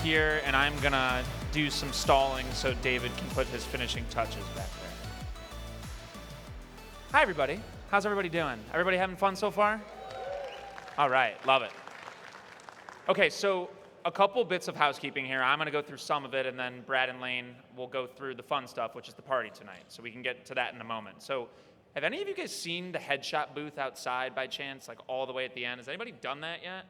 here, and I'm going to do some stalling so David can put his finishing touches back there. Hi, everybody. How's everybody doing? Everybody having fun so far? All right, love it. Okay, so a couple bits of housekeeping here. I'm going to go through some of it, and then Brad and Lane will go through the fun stuff, which is the party tonight. So we can get to that in a moment. So have any of you guys seen the headshot booth outside by chance, like all the way at the end? Has anybody done that yet?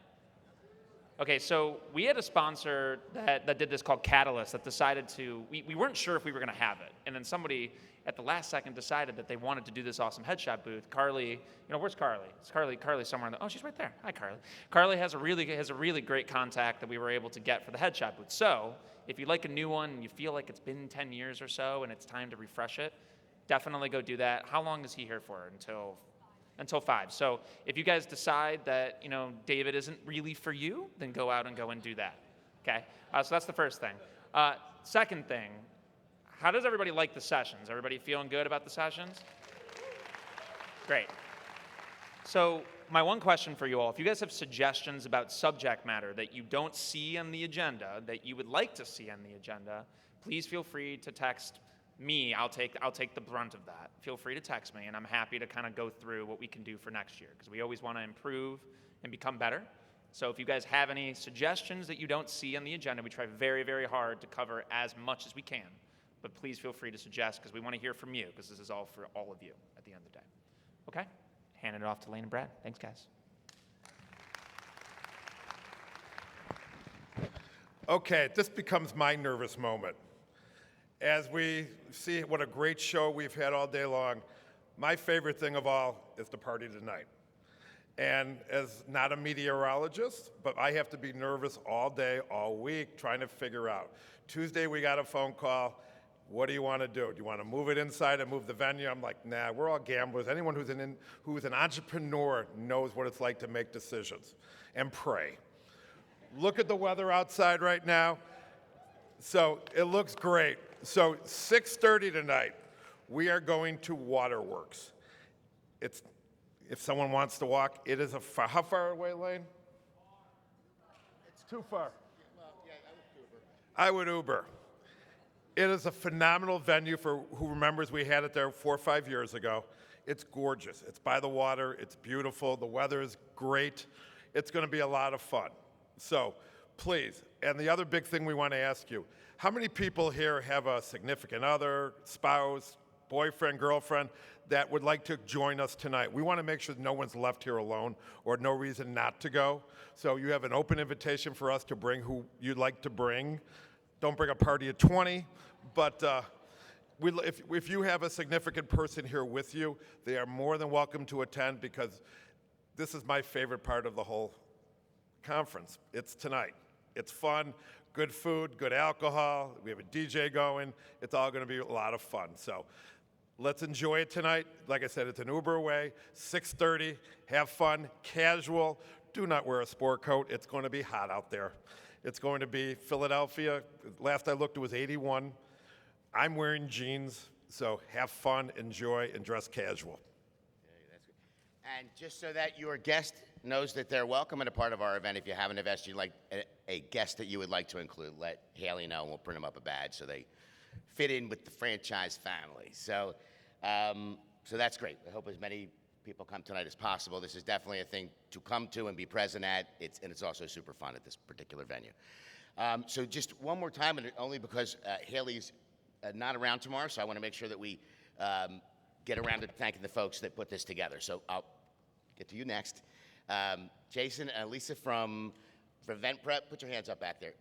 Okay, so we had a sponsor that did this called Catalyst that decided to, we weren't sure if we were going to have it. And then somebody at the last second decided that they wanted to do this awesome headshot booth. Carly, where's Carly? Is Carly somewhere in the, oh, she's right there. Hi, Carly. Carly has a really great contact that we were able to get for the headshot booth. So if you like a new one and you feel like it's been 10 years or so and it's time to refresh it, definitely go do that. How long is he here for? Until 5. So if you guys decide that, David isn't really for you, then go out and do that, okay? So that's the first thing. Second thing, how does everybody like the sessions? Everybody feeling good about the sessions? Great. So my one question for you all, if you guys have suggestions about subject matter that you don't see on the agenda, that you would like to see on the agenda, please feel free to text me. I'll take the brunt of that. Feel free to text me, and I'm happy to kind of go through what we can do for next year, because we always want to improve and become better. So if you guys have any suggestions that you don't see on the agenda, we try very, very hard to cover as much as we can. But please feel free to suggest, because we want to hear from you, because this is all for all of you at the end of the day. Okay? Handing it off to Lane and Brad. Thanks, guys. Okay, this becomes my nervous moment. As we see what a great show we've had all day long, my favorite thing of all is the party tonight. And as not a meteorologist, but I have to be nervous all day, all week, trying to figure out. Tuesday, we got a phone call. What do you want to do? Do you want to move it inside and move the venue? I'm like, nah, we're all gamblers. Anyone who's an entrepreneur knows what it's like to make decisions and pray. Look at the weather outside right now. So it looks great. So 6:30 tonight, we are going to Waterworks. If someone wants to walk, it is how far away, Lane? It's too far. Well, yeah, I would Uber. It is a phenomenal venue for who remembers we had it there 4 or 5 years ago. It's gorgeous. It's by the water. It's beautiful. The weather is great. It's going to be a lot of fun. So please, and the other big thing we want to ask you, how many people here have a significant other, spouse, boyfriend, girlfriend that would like to join us tonight? We want to make sure no one's left here alone or no reason not to go. So you have an open invitation for us to bring who you'd like to bring. Don't bring a party of 20, but if you have a significant person here with you, they are more than welcome to attend, because this is my favorite part of the whole conference. It's tonight. It's fun, good food, good alcohol. We have a DJ going. It's all going to be a lot of fun. So let's enjoy it tonight. Like I said, it's an Uber away, 6:30. Have fun, casual. Do not wear a sport coat. It's going to be hot out there. It's going to be Philadelphia. Last I looked, it was 81. I'm wearing jeans, so have fun, enjoy, and dress casual. That's good. And just so that your guest knows that they're welcome and a part of our event, if you have an event you'd like a guest that you would like to include, let Haley know, and we'll print them up a badge so they fit in with the franchise family. So that's great. I hope as many people come tonight as possible. This is definitely a thing to come to and be present at. It's also super fun at this particular venue. So just one more time, and only because Haley's not around tomorrow, so I want to make sure that we get around to thanking the folks that put this together. So I'll get to you next. Jason and Lisa from Event Prep, put your hands up back there.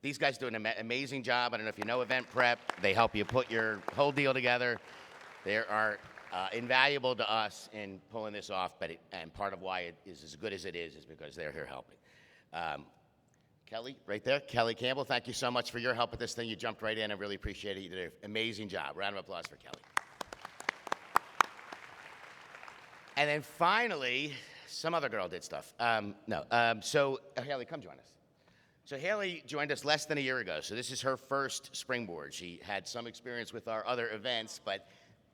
These guys do an amazing job. I don't know if you know Event Prep. They help you put your whole deal together. They are invaluable to us in pulling this off, and part of why it is as good as it is because they're here helping. Kelly, right there, Kelly Campbell, thank you so much for your help with this thing. You jumped right in. I really appreciate it. You did an amazing job. Round of applause for Kelly. And then finally, some other girl did stuff. So Haley, come join us. So Haley joined us less than a year ago, so this is her first springboard. She had some experience with our other events, but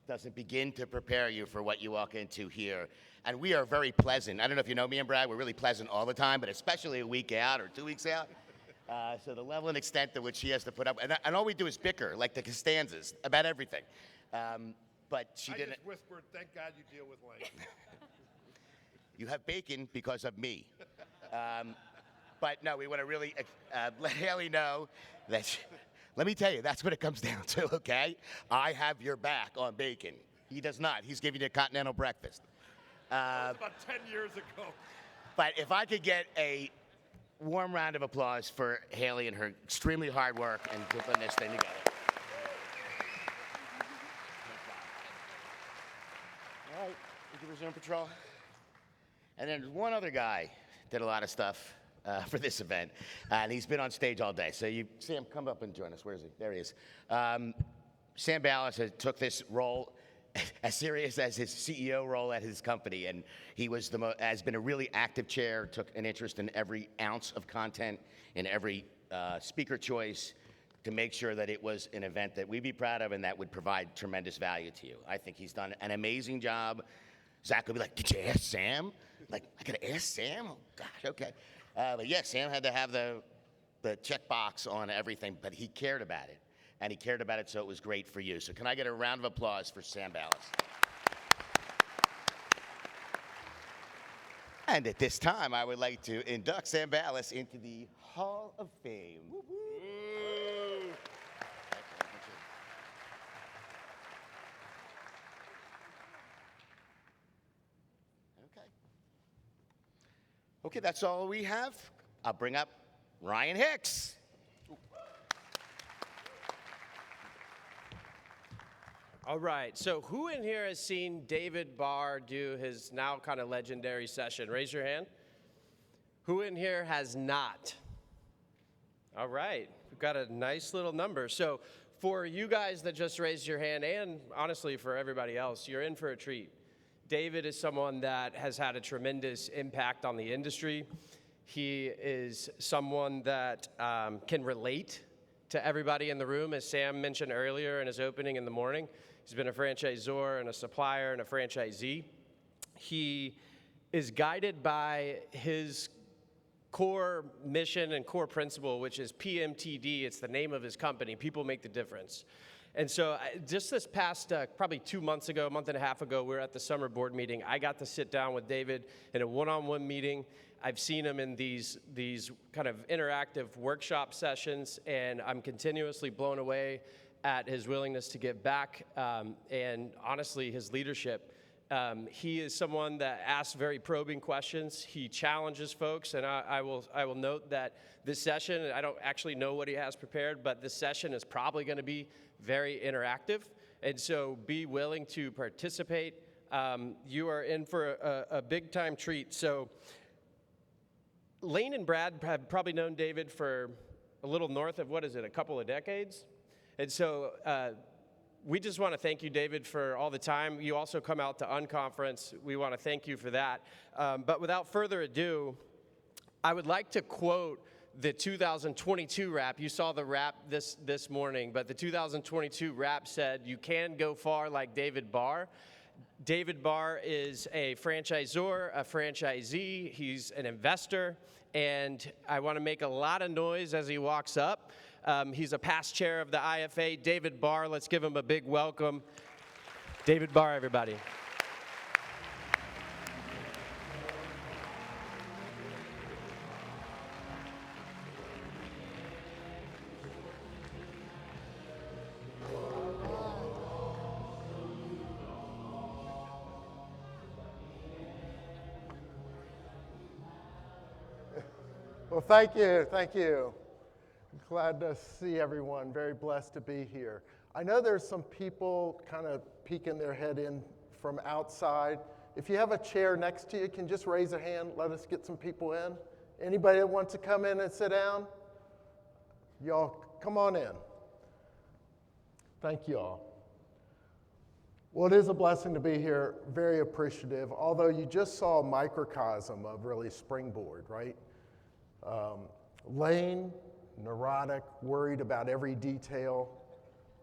doesn't begin to prepare you for what you walk into here. And we are very pleasant. I don't know if you know me and Brad, we're really pleasant all the time, but especially a week out or 2 weeks out. So the level and extent to which she has to put up, and all we do is bicker, like the Costanzas, about everything. But she I didn't. just whispered, thank God you deal with Lane. You have bacon because of me. But no, we want to really let Haley know that, let me tell you, that's what it comes down to, okay? I have your back on bacon. He does not. He's giving you a continental breakfast. That was about 10 years ago. But if I could get a warm round of applause for Haley and her extremely hard work and putting this thing together. All right, we can resume patrol. And then one other guy did a lot of stuff for this event, and he's been on stage all day. So Sam, come up and join us. Where is he? There he is. Sam Ballas took this role as serious as his CEO role at his company, and he was has been a really active chair, took an interest in every ounce of content, in every speaker choice, to make sure that it was an event that we'd be proud of and that would provide tremendous value to you. I think he's done an amazing job. Zach would be like, did you ask Sam? Like, I gotta ask Sam? Oh, gosh, okay. But yeah, Sam had to have the checkbox on everything, but he cared about it. And he cared about it, so it was great for you. So can I get a round of applause for Sam Ballas? And at this time, I would like to induct Sam Ballas into the Hall of Fame. Woo woo. Okay, that's all we have. I'll bring up Ryan Hicks. All right, so who in here has seen David Barr do his now kind of legendary session? Raise your hand. Who in here has not? All right, we've got a nice little number. So for you guys that just raised your hand, and honestly for everybody else, you're in for a treat. David is someone that has had a tremendous impact on the industry. He is someone that can relate to everybody in the room, as Sam mentioned earlier in his opening in the morning. He's been a franchisor and a supplier and a franchisee. He is guided by his core mission and core principle, which is PMTD. It's the name of his company, People Make the Difference. And so just this past probably 2 months ago, a month and a half ago, we were at the summer board meeting. I got to sit down with David in a one-on-one meeting. I've seen him in these kind of interactive workshop sessions, and I'm continuously blown away at his willingness to give back and honestly his leadership. He is someone that asks very probing questions. He challenges folks, and I will note that this session, I don't actually know what he has prepared, but this session is probably going to be very interactive, and so be willing to participate. You are in for a big-time treat. So Lane and Brad have probably known David for a little north of, what is it, a couple of decades? And so we just want to thank you, David, for all the time. You also come out to Unconference. We want to thank you for that. But without further ado, I would like to quote the 2022 rap. You saw the rap this morning, but the 2022 rap said, "You can go far like David Barr." David Barr is a franchisor, a franchisee. He's an investor, and I want to make a lot of noise as he walks up. He's a past chair of the IFA. David Barr, let's give him a big welcome. David Barr, everybody. Well, thank you, thank you. I'm glad to see everyone, very blessed to be here. I know there's some people kind of peeking their head in from outside. If you have a chair next to you, can you just raise a hand, let us get some people in? Anybody that wants to come in and sit down? Y'all, come on in. Thank you all. Well, it is a blessing to be here, very appreciative, although you just saw a microcosm of really Springboard, right? Lane, neurotic, worried about every detail.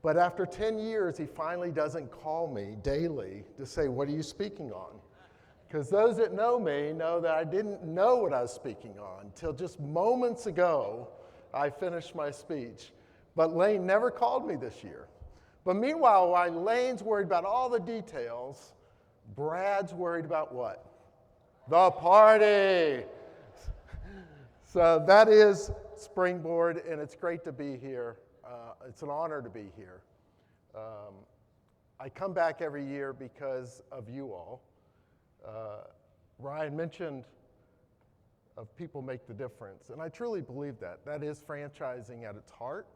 But after 10 years, he finally doesn't call me daily to say, what are you speaking on? Because those that know me know that I didn't know what I was speaking on till just moments ago I finished my speech. But Lane never called me this year. But meanwhile, while Lane's worried about all the details, Brad's worried about what? The party. So that is Springboard, and it's great to be here. It's an honor to be here. I come back every year because of you all. Ryan mentioned of people make the difference, and I truly believe that. That is franchising at its heart.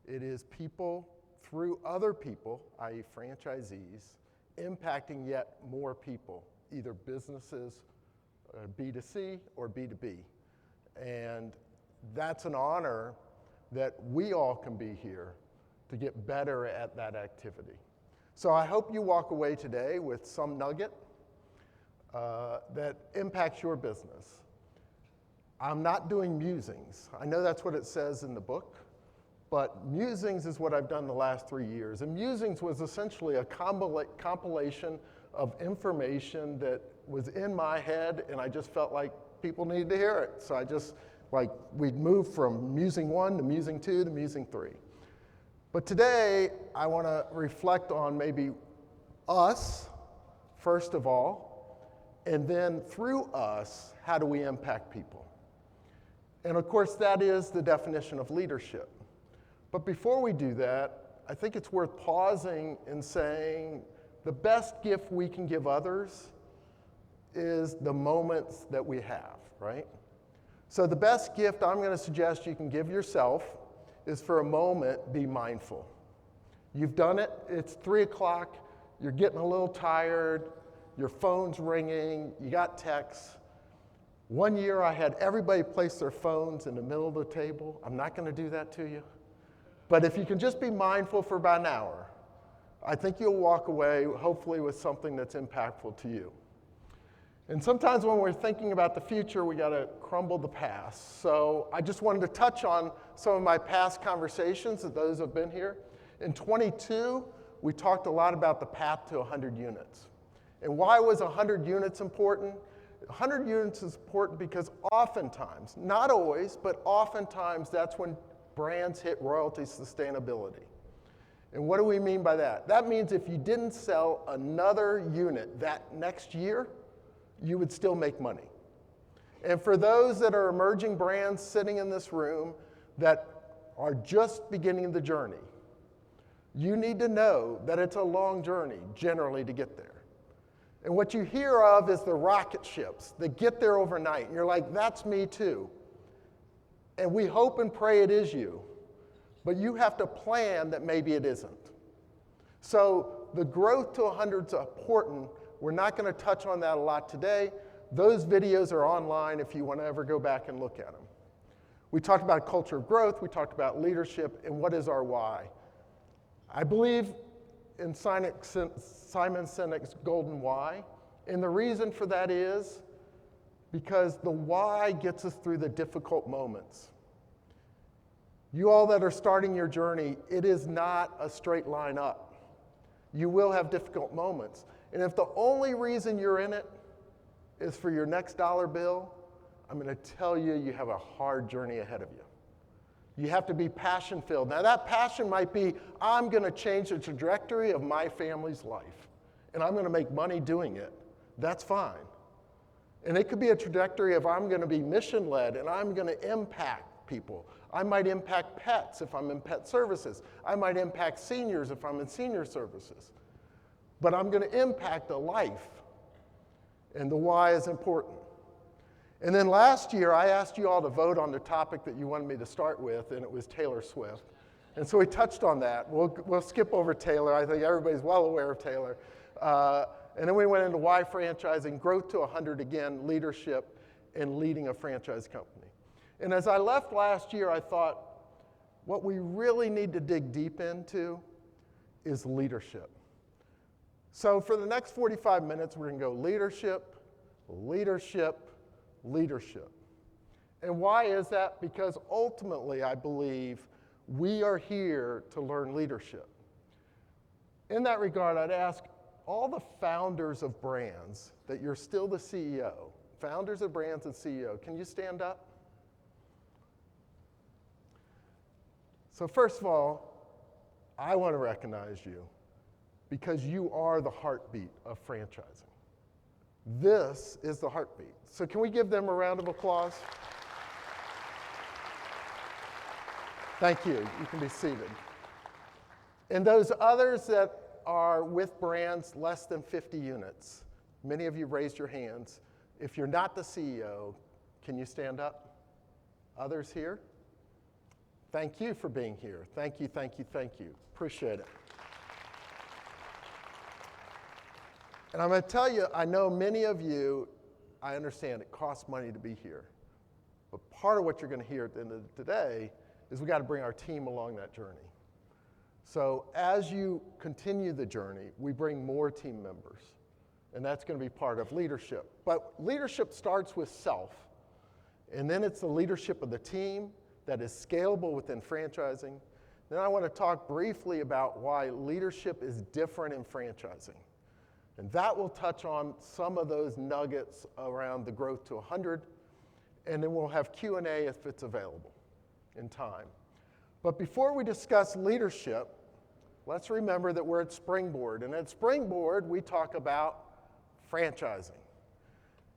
It is people through other people, i.e. franchisees, impacting yet more people, either businesses, B2C or B2B. And that's an honor that we all can be here to get better at that activity. So I hope you walk away today with some nugget that impacts your business. I'm not doing musings. I know that's what it says in the book, but musings is what I've done the last 3 years. And musings was essentially a compilation of information that was in my head, and I just felt like people needed to hear it. So I just, we'd move from musing 1 to musing 2 to musing 3. But today, I want to reflect on maybe us, first of all, and then through us, how do we impact people? And of course, that is the definition of leadership. But before we do that, I think it's worth pausing and saying the best gift we can give others is the moments that we have, right? So the best gift I'm going to suggest you can give yourself is for a moment, be mindful. You've done it, it's 3 o'clock, you're getting a little tired, your phone's ringing, you got texts. One year I had everybody place their phones in the middle of the table. I'm not going to do that to you. But if you can just be mindful for about an hour, I think you'll walk away hopefully with something that's impactful to you. And sometimes when we're thinking about the future, we got to crumble the past. So I just wanted to touch on some of my past conversations that those have been here. In 22, we talked a lot about the path to 100 units. And why was 100 units important? 100 units is important because oftentimes, not always, but oftentimes that's when brands hit royalty sustainability. And what do we mean by that? That means if you didn't sell another unit that next year, you would still make money. And for those that are emerging brands sitting in this room that are just beginning the journey, you need to know that it's a long journey generally to get there. And what you hear of is the rocket ships that get there overnight. And you're like, that's me too. And we hope and pray it is you. But you have to plan that maybe it isn't. So the growth to 100 is important. We're not going to touch on that a lot today. Those videos are online if you want to ever go back and look at them. We talked about culture of growth. We talked about leadership and what is our why. I believe in Simon Sinek's golden why. And the reason for that is because the why gets us through the difficult moments. You all that are starting your journey, it is not a straight line up. You will have difficult moments. And if the only reason you're in it is for your next dollar bill, I'm going to tell you, you have a hard journey ahead of you. You have to be passion-filled. Now, that passion might be, I'm going to change the trajectory of my family's life, and I'm going to make money doing it. That's fine. And it could be a trajectory of, I'm going to be mission-led, and I'm going to impact people. I might impact pets if I'm in pet services. I might impact seniors if I'm in senior services. But I'm going to impact a life, and the why is important. And then last year, I asked you all to vote on the topic that you wanted me to start with, and it was Taylor Swift. And so we touched on that. We'll skip over Taylor. I think everybody's well aware of Taylor. And then we went into why franchising, growth to 100 again, leadership, and leading a franchise company. And as I left last year, I thought, what we really need to dig deep into is leadership. So for the next 45 minutes, we're going to go leadership, leadership, leadership. And why is that? Because ultimately, I believe we are here to learn leadership. In that regard, I'd ask all the founders of brands that you're still the CEO, founders of brands and CEO, can you stand up? So first of all, I want to recognize you because you are the heartbeat of franchising. This is the heartbeat. So can we give them a round of applause? Thank you. You can be seated. And those others that are with brands less than 50 units, many of you raised your hands. If you're not the CEO, can you stand up? Others here? Thank you for being here. Thank you, thank you, thank you. Appreciate it. And I'm going to tell you, I know many of you, I understand it costs money to be here. But part of what you're going to hear at the end of today is we got to bring our team along that journey. So as you continue the journey, we bring more team members. And that's going to be part of leadership. But leadership starts with self. And then it's the leadership of the team that is scalable within franchising. Then I want to talk briefly about why leadership is different in franchising. And that will touch on some of those nuggets around the growth to 100. And then we'll have Q&A if it's available in time. But before we discuss leadership, let's remember that we're at Springboard. And at Springboard, we talk about franchising.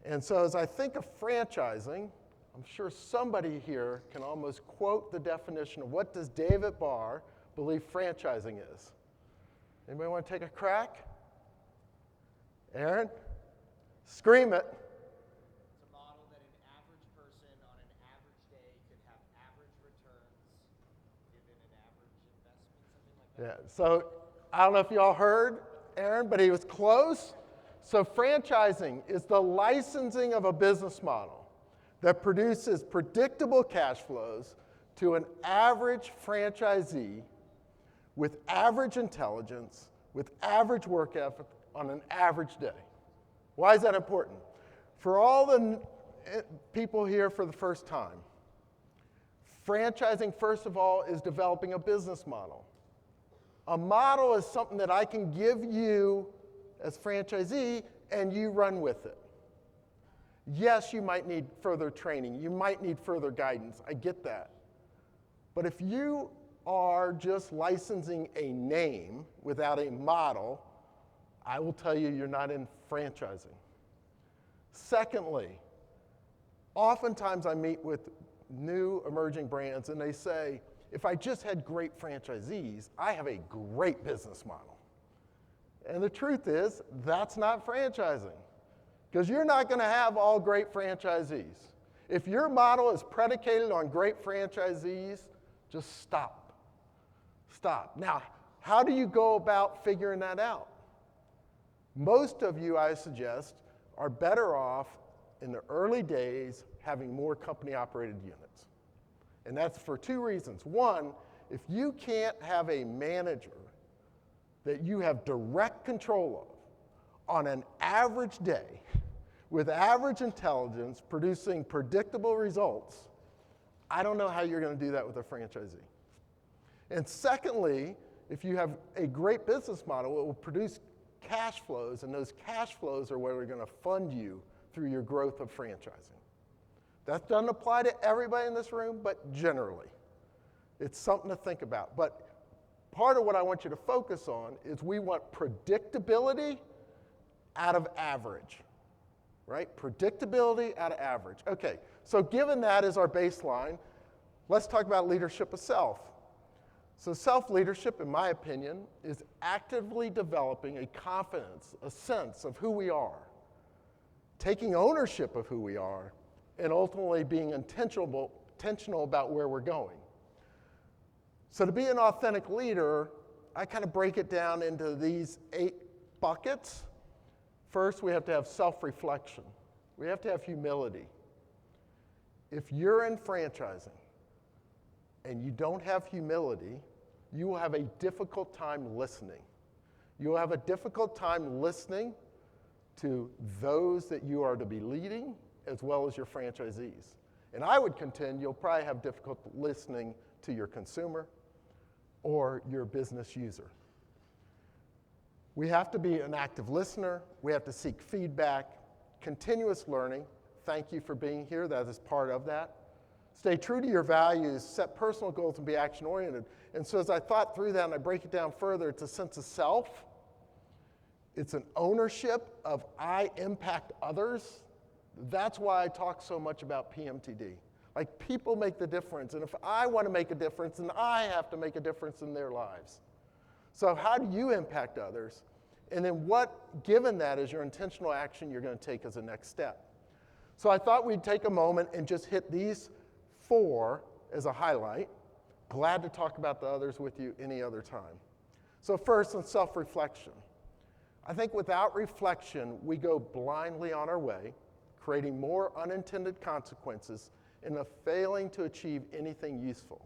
And so as I think of franchising, I'm sure somebody here can almost quote the definition of what does David Barr believe franchising is. Anybody want to take a crack? Aaron? Scream it. It's a model that an average person on an average day could have average returns given an average investment, something like that. Yeah, so I don't know if y'all heard Aaron, but he was close. So franchising is the licensing of a business model that produces predictable cash flows to an average franchisee with average intelligence, with average work ethic on an average day. Why is that important? For all the people here for the first time, franchising, first of all, is developing a business model. A model is something that I can give you as franchisee and you run with it. Yes, you might need further training. You might need further guidance. I get that. But if you are just licensing a name without a model, I will tell you you're not in franchising. Secondly, oftentimes I meet with new emerging brands and they say, if I just had great franchisees, I have a great business model. And the truth is, that's not franchising. Because you're not going to have all great franchisees. If your model is predicated on great franchisees, just stop. Stop. Now, how do you go about figuring that out? Most of you, I suggest, are better off in the early days having more company-operated units. And that's for two reasons. One, if you can't have a manager that you have direct control of on an average day with average intelligence producing predictable results, I don't know how you're going to do that with a franchisee. And secondly, if you have a great business model, it will produce cash flows, and those cash flows are what are going to fund you through your growth of franchising. That doesn't apply to everybody in this room, but generally. It's something to think about. But part of what I want you to focus on is we want predictability out of average, right? Predictability out of average. Okay, so given that as our baseline, let's talk about leadership of self. So self-leadership, in my opinion, is actively developing a confidence, a sense of who we are, taking ownership of who we are, and ultimately being intentional about where we're going. So to be an authentic leader, I kind of break it down into these 8 buckets. First, we have to have self-reflection. We have to have humility. If you're in franchising and you don't have humility, you will have a difficult time listening. You will have a difficult time listening to those that you are to be leading as well as your franchisees. And I would contend you'll probably have difficulty listening to your consumer or your business user. We have to be an active listener. We have to seek feedback, continuous learning. Thank you for being here. That is part of that. Stay true to your values, set personal goals, and be action-oriented. And so as I thought through that and I break it down further, it's a sense of self. It's an ownership of I impact others. That's why I talk so much about PMTD. Like, people make the difference. And if I want to make a difference, then I have to make a difference in their lives. So how do you impact others? And then what, given that, is your intentional action you're going to take as a next step? So I thought we'd take a moment and just hit these 4 as a highlight. Glad to talk about the others with you any other time. So first, on self-reflection. I think without reflection, we go blindly on our way, creating more unintended consequences and failing to achieve anything useful.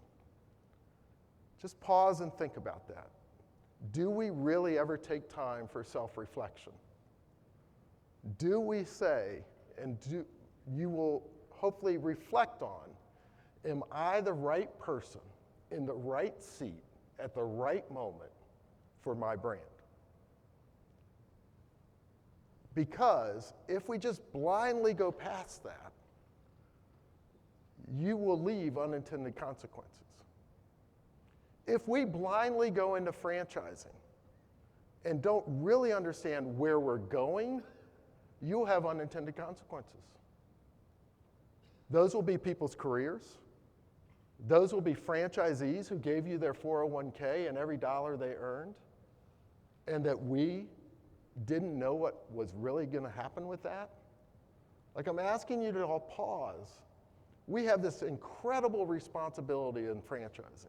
Just pause and think about that. Do we really ever take time for self-reflection? Do we say, and you will hopefully reflect on, am I the right person in the right seat at the right moment for my brand? Because if we just blindly go past that, you will leave unintended consequences. If we blindly go into franchising and don't really understand where we're going, you'll have unintended consequences. Those will be people's careers. Those will be franchisees who gave you their 401k and every dollar they earned, and that we didn't know what was really going to happen with that. Like, I'm asking you to all pause. We have this incredible responsibility in franchising.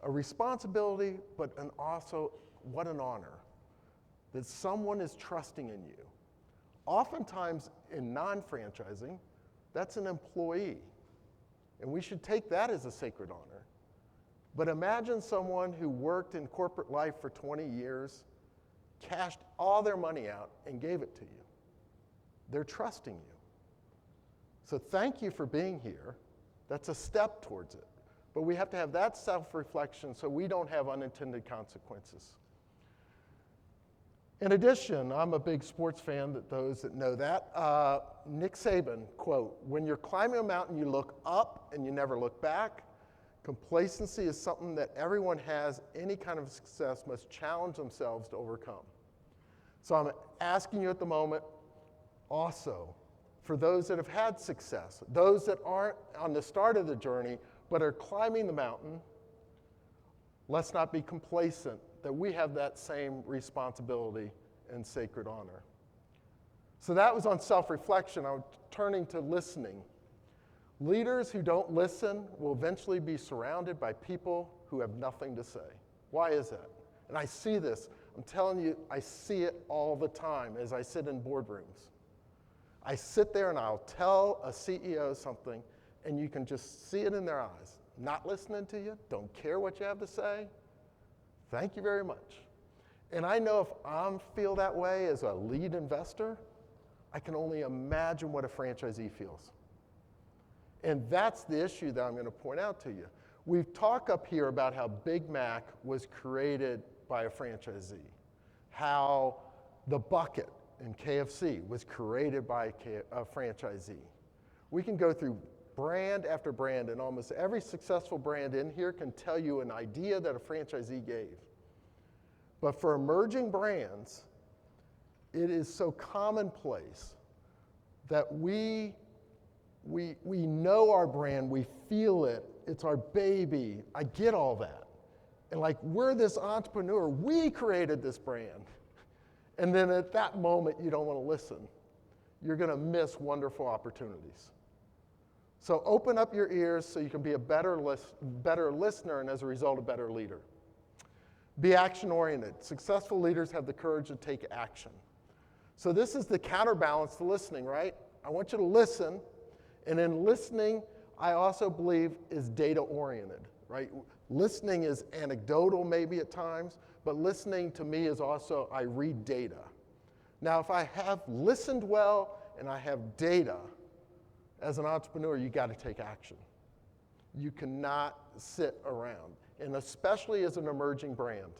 A responsibility, but also what an honor that someone is trusting in you. Oftentimes in non-franchising, that's an employee, and we should take that as a sacred honor. But imagine someone who worked in corporate life for 20 years, cashed all their money out, and gave it to you. They're trusting you. So thank you for being here. That's a step towards it. But we have to have that self-reflection so we don't have unintended consequences. In addition, I'm a big sports fan, that those that know that. Nick Saban, quote, "When you're climbing a mountain, you look up and you never look back. Complacency is something that everyone has any kind of success must challenge themselves to overcome." So I'm asking you at the moment also, for those that have had success, those that aren't on the start of the journey but are climbing the mountain, let's not be complacent that we have that same responsibility and sacred honor. So that was on self-reflection. I'm turning to listening. Leaders who don't listen will eventually be surrounded by people who have nothing to say. Why is that? And I see this. I'm telling you, I see it all the time as I sit in boardrooms. I sit there and I'll tell a CEO something, and you can just see it in their eyes. Not listening to you, don't care what you have to say. Thank you very much. And I know if I feel that way as a lead investor, I can only imagine what a franchisee feels. And that's the issue that I'm going to point out to you. We've talked up here about how Big Mac was created by a franchisee, how the bucket in KFC was created by a franchisee. We can go through brand after brand, and almost every successful brand in here can tell you an idea that a franchisee gave. But for emerging brands, it is so commonplace that we know our brand, we feel it, it's our baby. I get all that. And like, we're this entrepreneur, we created this brand. And then at that moment, you don't want to listen. You're going to miss wonderful opportunities. So open up your ears so you can be a better listener, and as a result, a better leader. Be action-oriented. Successful leaders have the courage to take action. So this is the counterbalance to listening, right? I want you to listen, and in listening, I also believe is data-oriented, right? Listening is anecdotal maybe at times, but listening to me is also, I read data. Now, if I have listened well and I have data, as an entrepreneur, you got to take action. You cannot sit around, and especially as an emerging brand.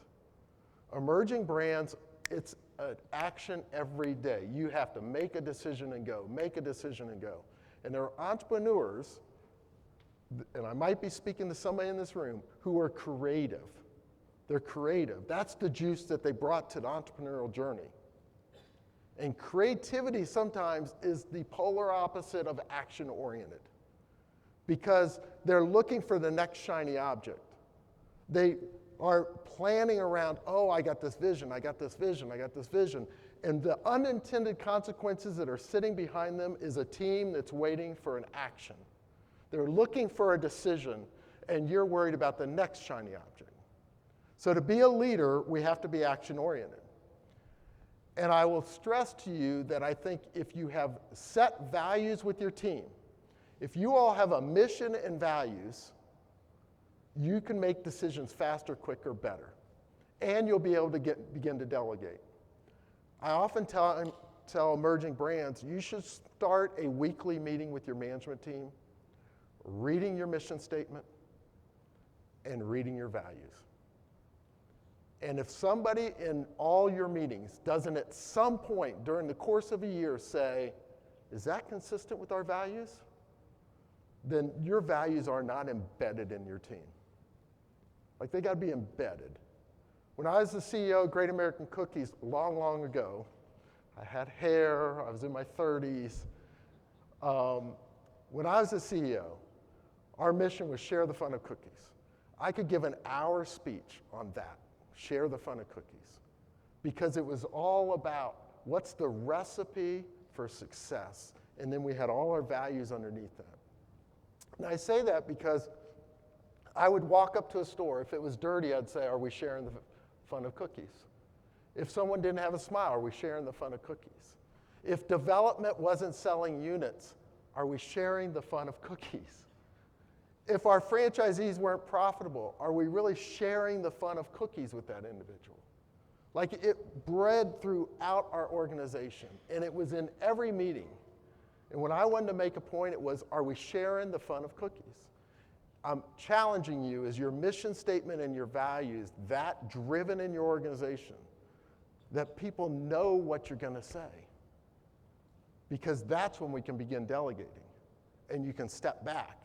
Emerging brands, it's an action every day. You have to make a decision and go, make a decision and go. And there are entrepreneurs and I might be speaking to somebody in this room, who are creative. They're creative. That's the juice that they brought to the entrepreneurial journey. And creativity sometimes is the polar opposite of action-oriented, because they're looking for the next shiny object. They are planning around, oh, I got this vision, I got this vision, I got this vision. And the unintended consequences that are sitting behind them is a team that's waiting for an action. They're looking for a decision, and you're worried about the next shiny object. So to be a leader, we have to be action-oriented. And I will stress to you that I think if you have set values with your team, if you all have a mission and values, you can make decisions faster, quicker, better. And you'll be able to begin to delegate. I often tell emerging brands, you should start a weekly meeting with your management team, reading your mission statement, and reading your values. And if somebody in all your meetings doesn't at some point during the course of a year say, is that consistent with our values? Then your values are not embedded in your team. Like, they got to be embedded. When I was the CEO of Great American Cookies long, long ago, I had hair, I was in my 30s. When I was the CEO, our mission was share the fun of cookies. I could give an hour speech on that, share the fun of cookies, because it was all about what's the recipe for success, and then we had all our values underneath that. And I say that because I would walk up to a store. If it was dirty, I'd say, are we sharing the fun of cookies? If someone didn't have a smile, are we sharing the fun of cookies? If development wasn't selling units, are we sharing the fun of cookies? If our franchisees weren't profitable, are we really sharing the fun of cookies with that individual? Like, it bred throughout our organization, and it was in every meeting. And when I wanted to make a point, it was, are we sharing the fun of cookies? I'm challenging you, is your mission statement and your values that driven in your organization that people know what you're going to say? Because that's when we can begin delegating, and you can step back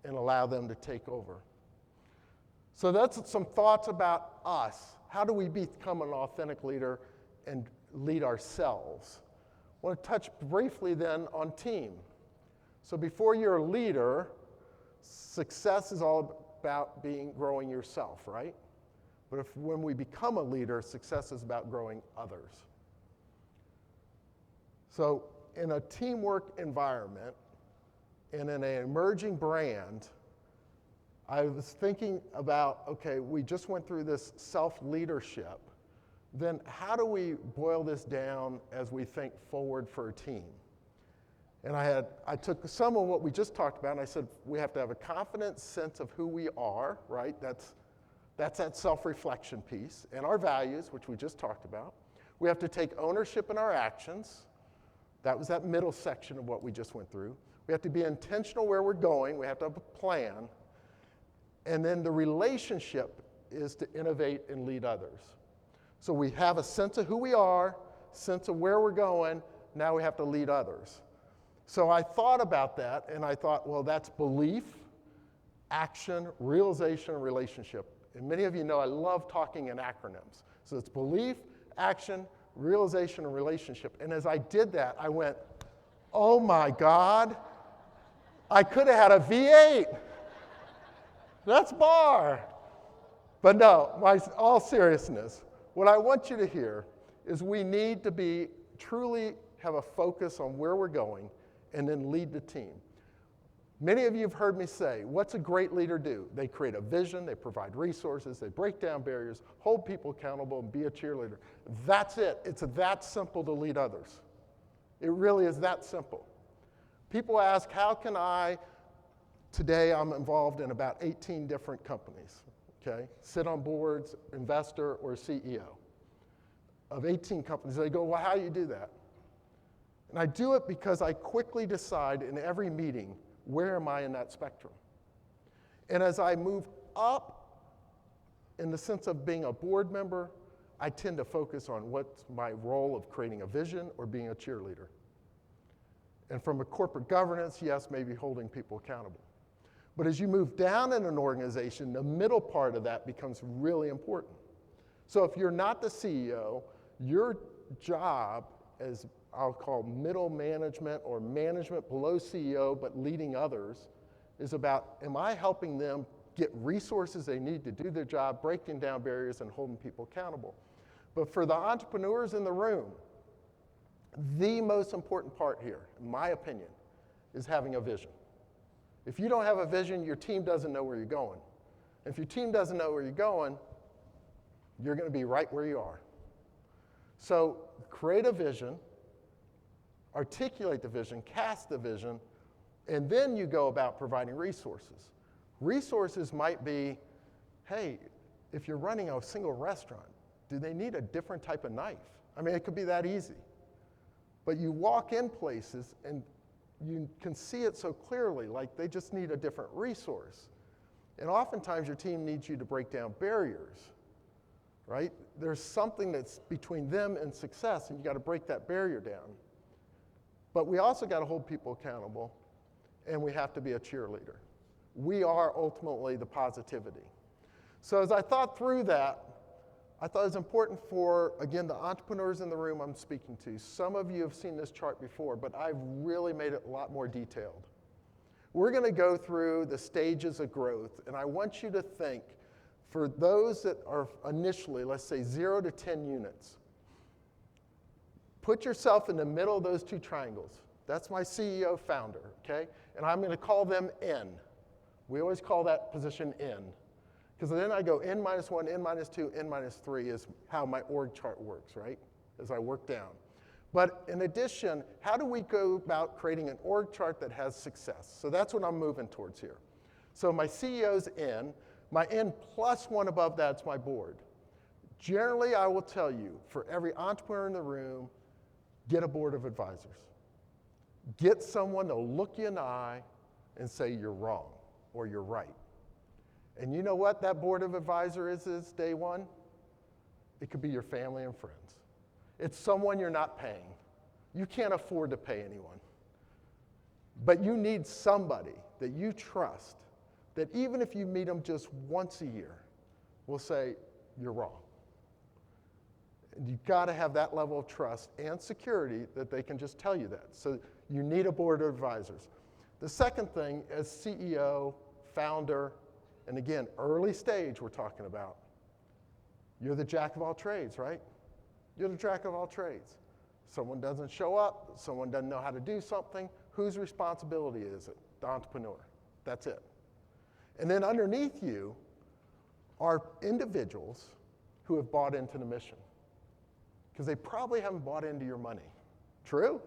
and allow them to take over. So that's some thoughts about us. How do we become an authentic leader and lead ourselves? I want to touch briefly then on team. So before you're a leader, success is all about growing yourself, right? But when we become a leader, success is about growing others. So in a teamwork environment and in an emerging brand, I was thinking about, okay, we just went through this self-leadership. Then how do we boil this down as we think forward for a team? And I took some of what we just talked about, and I said we have to have a confident sense of who we are, right? That's that self-reflection piece, and our values, which we just talked about. We have to take ownership in our actions. That was that middle section of what we just went through. We have to be intentional where we're going. We have to have a plan. And then the relationship is to innovate and lead others. So we have a sense of who we are, sense of where we're going. Now we have to lead others. So I thought about that, and I thought, well, that's belief, action, realization, and relationship. And many of you know I love talking in acronyms. So it's belief, action, realization, and relationship. And as I did that, I went, oh my God, I could have had a V8. That's bar. But no, all seriousness, what I want you to hear is we need to truly have a focus on where we're going and then lead the team. Many of you have heard me say, what's a great leader do? They create a vision, they provide resources, they break down barriers, hold people accountable, and be a cheerleader. That's it. It's that simple to lead others. It really is that simple. People ask, how can today I'm involved in about 18 different companies, okay? Sit on boards, investor, or CEO of 18 companies. They go, well, how do you do that? And I do it because I quickly decide in every meeting, where am I in that spectrum? And as I move up in the sense of being a board member, I tend to focus on what's my role of creating a vision or being a cheerleader. And from a corporate governance, yes, maybe holding people accountable. But as you move down in an organization, the middle part of that becomes really important. So if you're not the CEO, your job as I'll call middle management or management below CEO but leading others is about, am I helping them get resources they need to do their job, breaking down barriers and holding people accountable? But for the entrepreneurs in the room, the most important part here, in my opinion, is having a vision. If you don't have a vision, your team doesn't know where you're going. If your team doesn't know where you're going, you're going to be right where you are. So create a vision, articulate the vision, cast the vision, and then you go about providing resources. Resources might be, hey, if you're running a single restaurant, do they need a different type of knife? I mean, it could be that easy. But you walk in places and you can see it so clearly, like they just need a different resource. And oftentimes your team needs you to break down barriers, right? There's something that's between them and success, and you got to break that barrier down. But we also got to hold people accountable, and we have to be a cheerleader. We are ultimately the positivity. So as I thought through that, I thought it was important for, again, the entrepreneurs in the room I'm speaking to. Some of you have seen this chart before, but I've really made it a lot more detailed. We're going to go through the stages of growth, and I want you to think, for those that are initially, let's say 0 to 10 units, put yourself in the middle of those two triangles. That's my CEO founder, okay? And I'm going to call them N. We always call that position N. Because then I go N minus 1, N minus 2, N minus 3 is how my org chart works, right? As I work down. But in addition, how do we go about creating an org chart that has success? So that's what I'm moving towards here. So my CEO's N. My N plus 1 above that's my board. Generally, I will tell you, for every entrepreneur in the room, get a board of advisors. Get someone to look you in the eye and say you're wrong or you're right. And you know what that board of advisors is day one? It could be your family and friends. It's someone you're not paying. You can't afford to pay anyone. But you need somebody that you trust, that even if you meet them just once a year, will say, you're wrong. And you've got to have that level of trust and security that they can just tell you that. So you need a board of advisors. The second thing, as CEO, founder, and again, early stage we're talking about, you're the jack of all trades, right? You're the jack of all trades. Someone doesn't show up, someone doesn't know how to do something, whose responsibility is it? The entrepreneur. That's it. And then underneath you are individuals who have bought into the mission. Because they probably haven't bought into your money. True?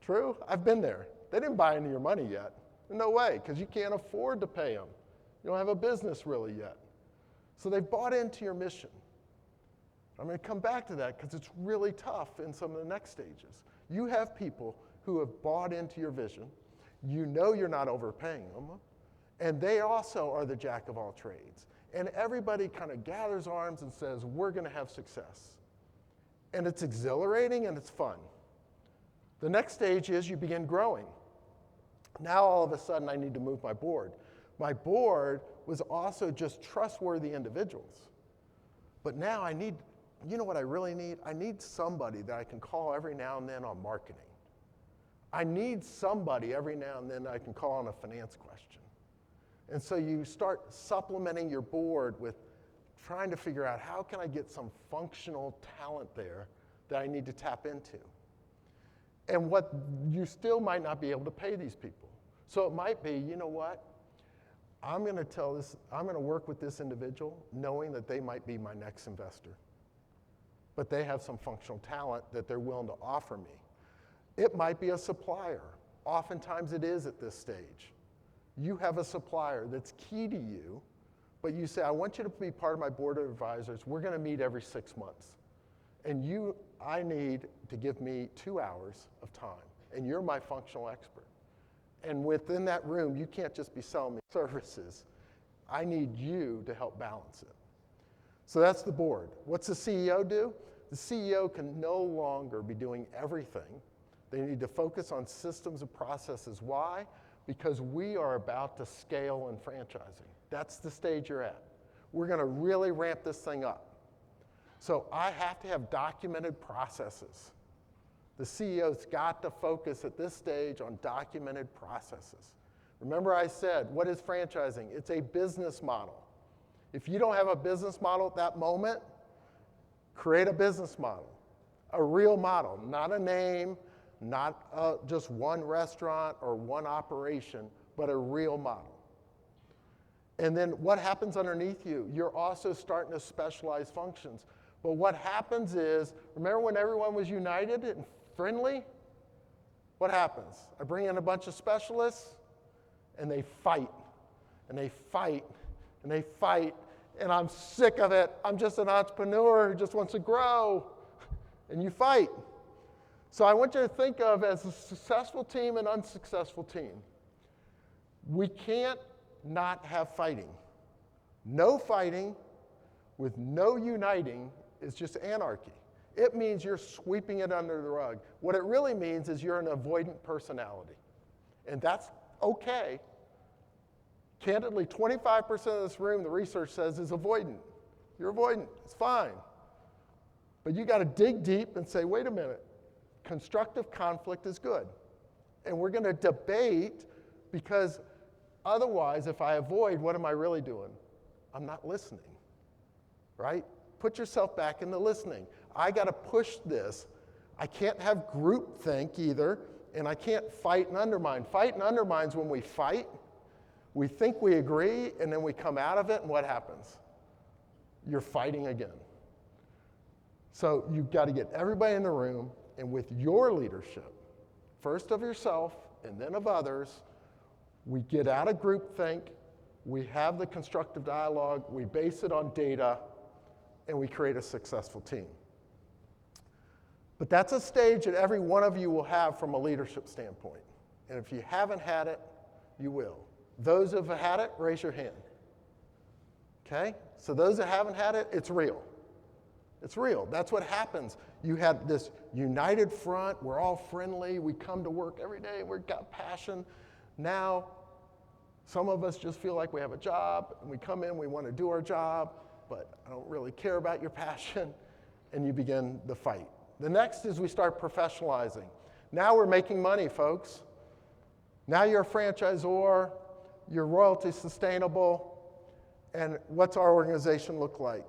True? I've been there. They didn't buy into your money yet. No way, because you can't afford to pay them. You don't have a business really yet. So they've bought into your mission. I'm going to come back to that because it's really tough in some of the next stages. You have people who have bought into your vision. You know you're not overpaying them. And they also are the jack of all trades. And everybody kind of gathers arms and says, we're going to have success. And it's exhilarating and it's fun. The next stage is you begin growing. Now all of a sudden I need to move my board. My board was also just trustworthy individuals. But now I need, you know what I really need? I need somebody that I can call every now and then on marketing. I need somebody every now and then I can call on a finance question. And so you start supplementing your board with trying to figure out how can I get some functional talent there that I need to tap into. And what you still might not be able to pay these people. So it might be, you know what? I'm going to work with this individual knowing that they might be my next investor. But they have some functional talent that they're willing to offer me. It might be a supplier. Oftentimes it is at this stage. You have a supplier that's key to you, but you say, I want you to be part of my board of advisors. We're going to meet every 6 months. And I need to give me 2 hours of time, and you're my functional expert. And within that room, you can't just be selling me services. I need you to help balance it. So that's the board. What's the CEO do? The CEO can no longer be doing everything. They need to focus on systems and processes. Why? because we are about to scale in franchising. That's the stage you're at. We're going to really ramp this thing up. So I have to have documented processes. The CEO's got to focus at this stage on documented processes. Remember I said, what is franchising? It's a business model. If you don't have a business model at that moment, create a business model, a real model, not a name, not just one restaurant or one operation, but a real model. And then what happens underneath you? You're also starting to specialize functions. But what happens is, remember when everyone was united and friendly? What happens? I bring in a bunch of specialists, and they fight, and they fight, and they fight, and I'm sick of it. I'm just an entrepreneur who just wants to grow, and you fight. So I want you to think of as a successful team and unsuccessful team. We can't not have fighting. No fighting with no uniting is just anarchy. It means you're sweeping it under the rug. What it really means is you're an avoidant personality. And that's okay. Candidly, 25% of this room, the research says, is avoidant. You're avoidant. It's fine. But you got to dig deep and say, wait a minute. Constructive conflict is good. And we're going to debate, because otherwise, if I avoid, what am I really doing? I'm not listening, right? Put yourself back in the listening. I got to push this. I can't have groupthink either, and I can't fight and undermine. Fight and undermine's when we fight, we think we agree, and then we come out of it, and what happens? You're fighting again. So you've got to get everybody in the room, and with your leadership, first of yourself and then of others, we get out of groupthink, we have the constructive dialogue, we base it on data, and we create a successful team. But that's a stage that every one of you will have from a leadership standpoint. And if you haven't had it, you will. Those who have had it, raise your hand. Okay? So those that haven't had it, it's real. It's real. That's what happens. You had this united front. We're all friendly. We come to work every day. We've got passion. Now, some of us just feel like we have a job. And we come in, we want to do our job, but I don't really care about your passion. And you begin the fight. The next is we start professionalizing. Now we're making money, folks. Now you're a franchisor. You're royalty sustainable. And what's our organization look like?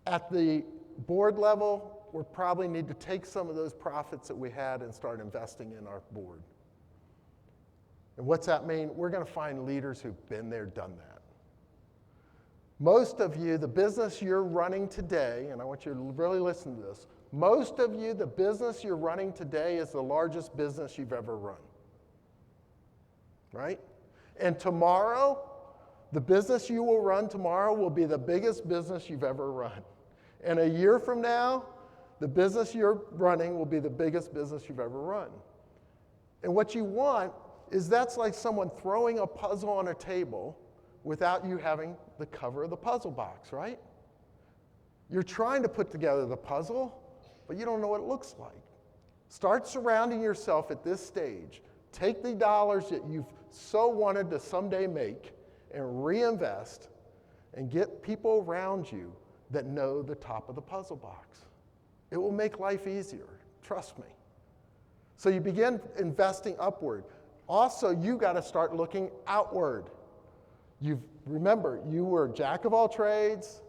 At the board level, we probably need to take some of those profits that we had and start investing in our board. And what's that mean? We're going to find leaders who've been there, done that. Most of you, the business you're running today, and I want you to really listen to this, most of you, the business you're running today is the largest business you've ever run. Right? And tomorrow, the business you will run tomorrow will be the biggest business you've ever run. And a year from now, the business you're running will be the biggest business you've ever run. And what you want is that's like someone throwing a puzzle on a table without you having the cover of the puzzle box, right? You're trying to put together the puzzle, but you don't know what it looks like. Start surrounding yourself at this stage. Take the dollars that you've so wanted to someday make and reinvest and get people around you that know the top of the puzzle box. It will make life easier, trust me. So you begin investing upward. Also, you got to start looking outward. Remember, you were jack of all trades,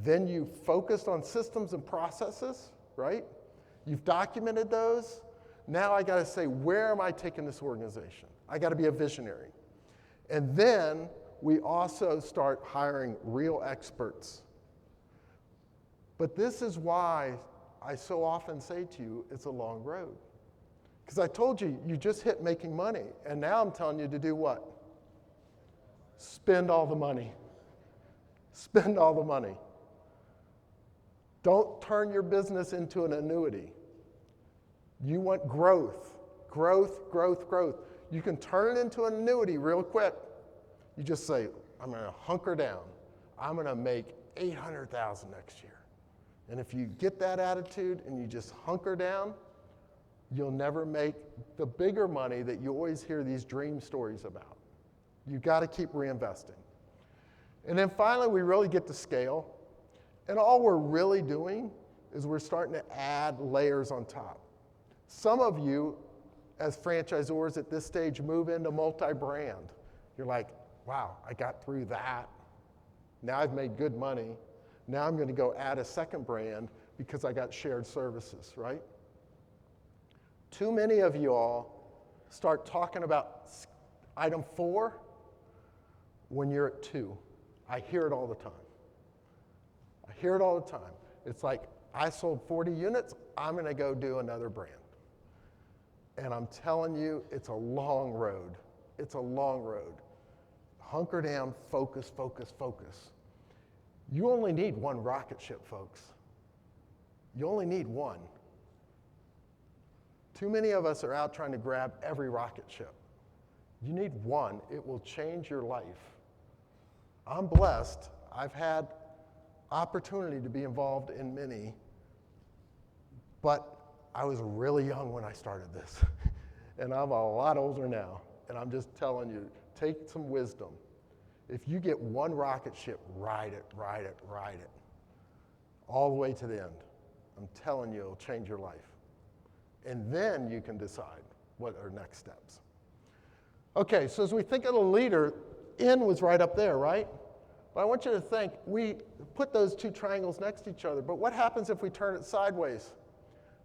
then you focused on systems and processes, right? You've documented those. Now I got to say, where am I taking this organization? I got to be a visionary. And then we also start hiring real experts. But this is why I so often say to you, it's a long road. Because I told you, you just hit making money. And now I'm telling you to do what? Spend all the money. Spend all the money. Don't turn your business into an annuity. You want growth, growth, growth, growth. You can turn it into an annuity real quick. You just say, I'm going to hunker down. I'm going to make $800,000 next year. And if you get that attitude and you just hunker down, You'll never make the bigger money that you always hear these dream stories about. You've got to keep reinvesting. And then finally, we really get to scale. And all we're really doing is we're starting to add layers on top. Some of you, as franchisors at this stage, move into multi-brand. You're like, wow, I got through that. Now I've made good money. Now I'm going to go add a second brand because I got shared services, right? Too many of you all start talking about item 4 when you're at 2. I hear it all the time. I hear it all the time. It's like, I sold 40 units, I'm going to go do another brand. And I'm telling you, it's a long road. It's a long road. Hunker down, focus, focus, focus. You only need one rocket ship, folks. You only need one. Too many of us are out trying to grab every rocket ship. You need one. It will change your life. I'm blessed. I've had opportunity to be involved in many, but I was really young when I started this. And I'm a lot older now. And I'm just telling you, take some wisdom. If you get one rocket ship, ride it, ride it, ride it, all the way to the end. I'm telling you, it'll change your life. And then you can decide what are next steps. Okay, so as we think of the leader, in was right up there, right? But I want you to think, we put those two triangles next to each other, but what happens if we turn it sideways?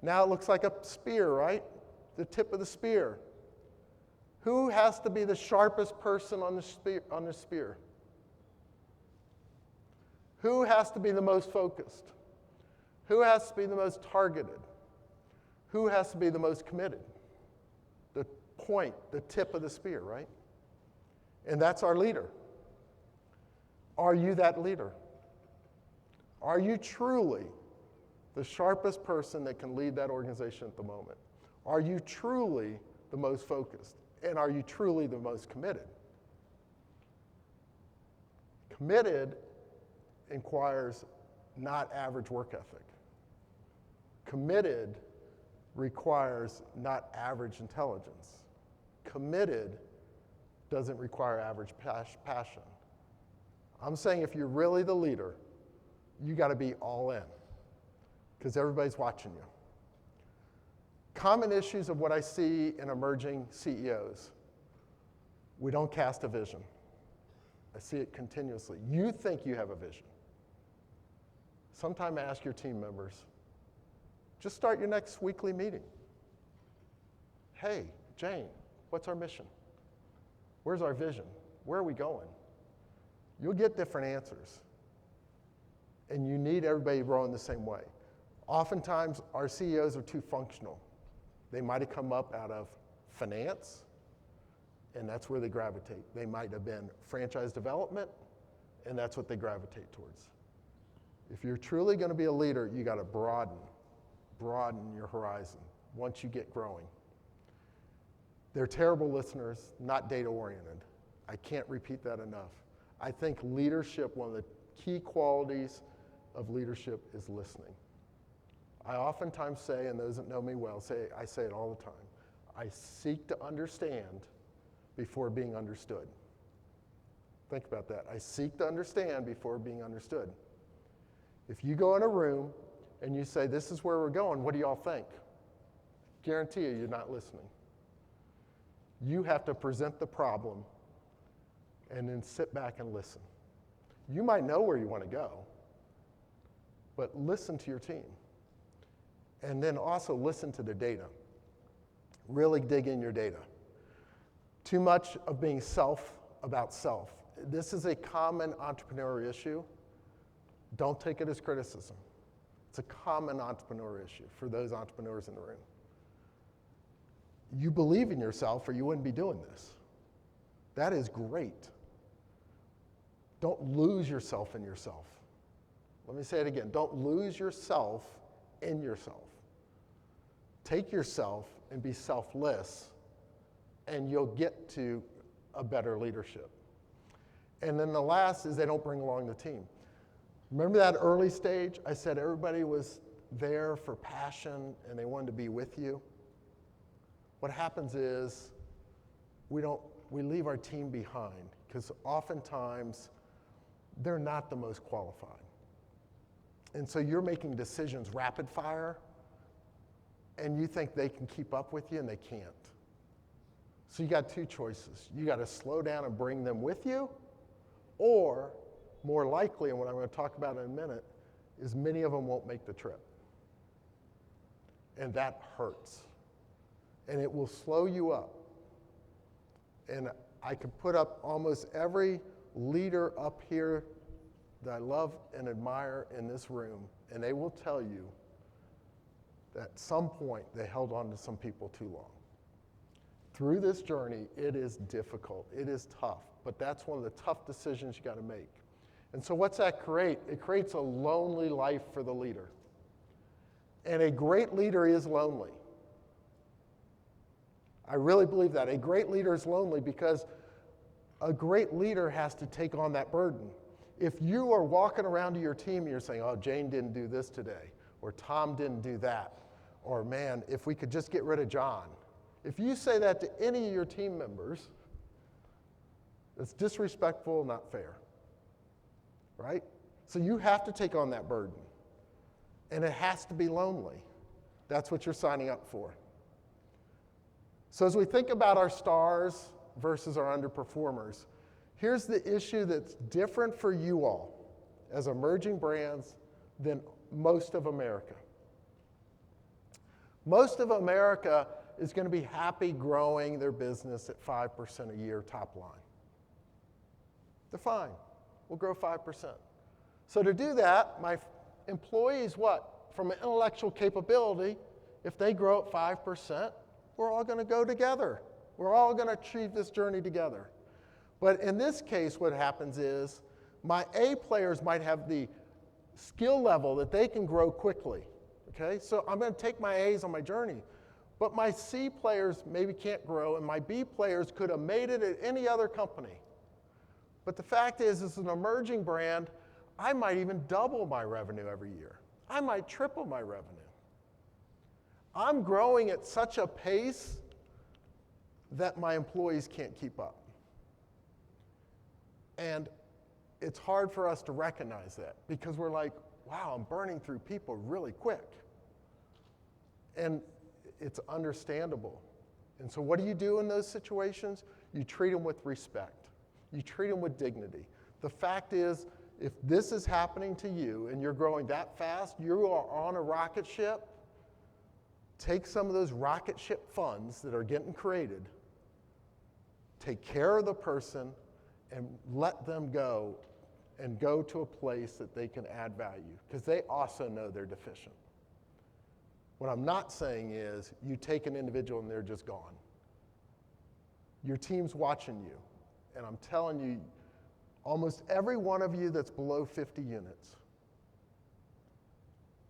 Now it looks like a spear, right? The tip of the spear. Who has to be the sharpest person on the spear? Who has to be the most focused? Who has to be the most targeted? Who has to be the most committed? The point, the tip of the spear, right? And that's our leader. Are you that leader? Are you truly the sharpest person that can lead that organization at the moment? Are you truly the most focused? And are you truly the most committed? Committed requires not average work ethic. Committed requires not average intelligence. Committed doesn't require average passion. I'm saying if you're really the leader, you got to be all in because everybody's watching you. Common issues of what I see in emerging CEOs. We don't cast a vision. I see it continuously. You think you have a vision. Sometime ask your team members. Just start your next weekly meeting. Hey, Jane, what's our mission? Where's our vision? Where are we going? You'll get different answers. And you need everybody rowing the same way. Oftentimes, our CEOs are too functional. They might have come up out of finance, and that's where they gravitate. They might have been franchise development, and that's what they gravitate towards. If you're truly going to be a leader, you got to broaden your horizon once you get growing. They're terrible listeners, not data-oriented. I can't repeat that enough. I think leadership, one of the key qualities of leadership is listening. I oftentimes say, and those that know me well, I say it all the time, I seek to understand before being understood. Think about that. I seek to understand before being understood. If you go in a room and you say, this is where we're going, what do y'all think? Guarantee you, you're not listening. You have to present the problem and then sit back and listen. You might know where you want to go, but listen to your team. And then also listen to the data. Really dig in your data. Too much of being about self. This is a common entrepreneurial issue. Don't take it as criticism. It's a common entrepreneur issue for those entrepreneurs in the room. You believe in yourself or you wouldn't be doing this. That is great. Don't lose yourself in yourself. Let me say it again. Don't lose yourself in yourself. Take yourself and be selfless, and you'll get to a better leadership. And then the last is they don't bring along the team. Remember that early stage? I said everybody was there for passion and they wanted to be with you. what happens is we leave our team behind because oftentimes they're not the most qualified. And so you're making decisions rapid fire, and you think they can keep up with you, and they can't. So you got two choices. You got to slow down and bring them with you, or more likely, and what I'm going to talk about in a minute, is many of them won't make the trip. And that hurts. And it will slow you up. And I could put up almost every leader up here that I love and admire in this room, and they will tell you that at some point they held on to some people too long. Through this journey, it is difficult, it is tough, but that's one of the tough decisions you got to make. And so what's that create? It creates a lonely life for the leader. And a great leader is lonely. I really believe that. A great leader is lonely because a great leader has to take on that burden. If you are walking around to your team and you're saying, oh, Jane didn't do this today, or Tom didn't do that, or man, if we could just get rid of John. If you say that to any of your team members, it's disrespectful, not fair, right? So you have to take on that burden, and it has to be lonely. That's what you're signing up for. So as we think about our stars versus our underperformers, here's the issue that's different for you all as emerging brands than most of America. Most of America is going to be happy growing their business at 5% a year top line. They're fine. We'll grow 5%. So to do that, my employees, what? From an intellectual capability, if they grow at 5%, we're all going to go together. We're all going to achieve this journey together. But in this case, what happens is my A players might have the skill level that they can grow quickly. Okay, so I'm going to take my A's on my journey. But my C players maybe can't grow, and my B players could have made it at any other company. But the fact is, as an emerging brand, I might even double my revenue every year. I might triple my revenue. I'm growing at such a pace that my employees can't keep up. And it's hard for us to recognize that because we're like, wow, I'm burning through people really quick. And it's understandable. And so what do you do in those situations? You treat them with respect. You treat them with dignity. The fact is, if this is happening to you and you're growing that fast, you are on a rocket ship, take some of those rocket ship funds that are getting created, take care of the person, and let them go and go to a place that they can add value because they also know they're deficient. What I'm not saying is you take an individual and they're just gone. Your team's watching you, and I'm telling you, almost every one of you that's below 50 units,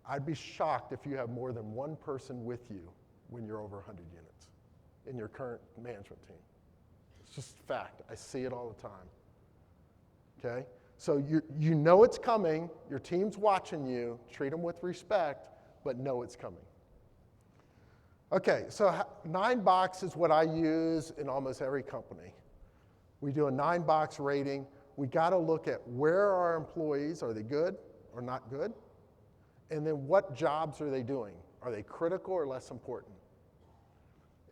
I'd be shocked if you have more than one person with you when you're over 100 units in your current management team. It's just fact. I see it all the time. Okay? So you know it's coming. Your team's watching you. Treat them with respect, but know it's coming. Okay, so 9-box is what I use in almost every company. We do a 9-box rating. We got to look at where are our employees. Are they good or not good? And then what jobs are they doing? Are they critical or less important?